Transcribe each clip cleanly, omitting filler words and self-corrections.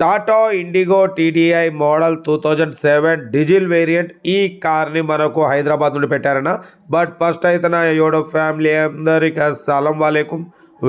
Tata IndiGo TDI model 2007 diesel variant ఈ కార్ని మనకు హైదరాబాద్ నుండి పెట్టారన్న. బట్ ఫస్ట్ అయితే నా యోడో ఫ్యామిలీ అందరికి అస్సలం వాలేకుం,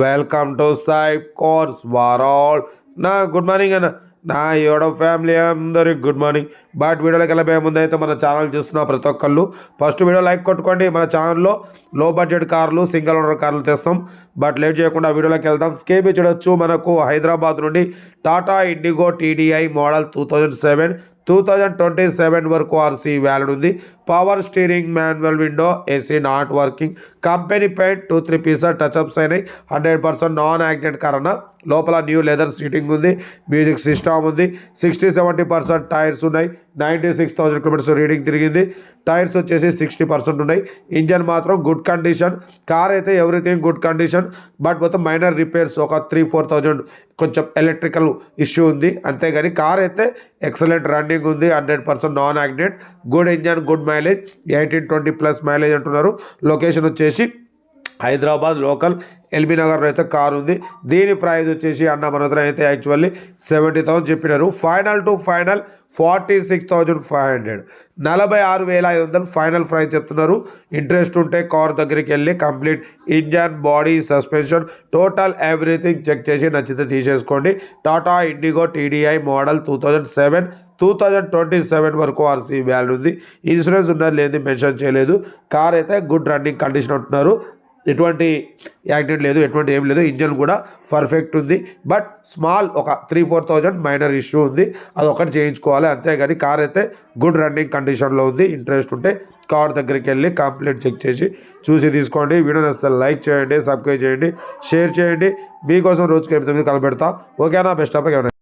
welcome to Sai cars world. నా గుడ్ మార్నింగ్ అన్న, నా యోడో ఫ్యామిలీ అందరికి గుడ్ మార్నింగ్. బట్ వీడియోలోకి వెళ్ళబోయే ముందు అయితే మన ఛానల్ చూస్తున్న ప్రతి ఒక్కళ్ళు ఫస్ట్ వీడియో లైక్ కొట్టుకోండి. మన ఛానల్లో లో బడ్జెట్ కార్లు, సింగిల్ ఓనర్ కార్లు తెస్తాం. బట్ లేట్ చేయకుండా వీడియోలోకి వెళ్దాం. స్కేబీ చూడొచ్చు, మనకు హైదరాబాద్ నుండి టాటా ఇండిగో టీడీఐ మోడల్ 2027 వరకు ఆర్సీ వ్యాలిడ్ ఉంది. Power steering, manual window, AC not working, company paint 2-3 pieces touch-ups అయినాయి. 100% నాన్ యాక్సిడెంట్ కార్ అన్న. లోపల న్యూ లెదర్ సీటింగ్ ఉంది, మ్యూజిక్ సిస్టమ్ ఉంది. 60-70% టైర్స్ ఉన్నాయి. 96,000 కిలోమీటర్స్ రీడింగ్ తిరిగింది. టైర్స్ వచ్చేసి 60% ఉన్నాయి. ఇంజన్ మాత్రం గుడ్ కండిషన్. కార్ అయితే ఎవ్రీథింగ్ గుడ్ కండిషన్. బట్ మొత్తం మైనర్ రిపేర్స్ ఒక 3-4,000 కొంచెం ఎలక్ట్రికల్ ఇష్యూ ఉంది, అంతేగాని కార్ అయితే ఎక్సలెంట్ రన్నింగ్ ఉంది. 100% non accident, good engine, good mileage, 18-20+ mileage అంటున్నారు. లొకేషన్ వచ్చేసి హైదరాబాద్ లోకల్ ఎల్బీ నగర్లో అయితే కార్ ఉంది. దీని ప్రైస్ వచ్చేసి అన్న మన దగ్గర అయితే యాక్చువల్లీ 70,000 చెప్పినారు. Final to final 46,500, 46,500 final price చెప్తున్నారు. ఇంట్రెస్ట్ ఉంటే కార్ దగ్గరికి వెళ్ళి complete engine, body, suspension, total everything check చేసి నచ్చితే తీసేసుకోండి. టాటా ఇండిగో టీడీఐ మోడల్ 2027 వరకు ఆర్సీ వ్యాల్యూ ఉంది. ఇన్సూరెన్స్ ఉన్నది లేదు, మెన్షన్ చేయలేదు. కార్ అయితే గుడ్ రన్నింగ్ కండిషన్ అంటున్నారు. ఎటువంటి యాక్సిడెంట్ లేదు, ఎటువంటి ఏం లేదు. ఇంజన్ కూడా పర్ఫెక్ట్ ఉంది. బట్ స్మాల్ ఒక 3-4,000 మైనర్ ఇష్యూ ఉంది, అది ఒకటి చేయించుకోవాలి. అంతేగాని కార్ అయితే గుడ్ రన్నింగ్ కండిషన్లో ఉంది. ఇంట్రెస్ట్ ఉంటే కార్ దగ్గరికి వెళ్ళి కంప్లీట్ చెక్ చేసి చూసి తీసుకోండి. వీడియో నచ్చితే లైక్ చేయండి, సబ్స్క్రైబ్ చేయండి, షేర్ చేయండి. మీకోసం రోజుకి 8 కలపెడతా. ఓకేనా? Best of.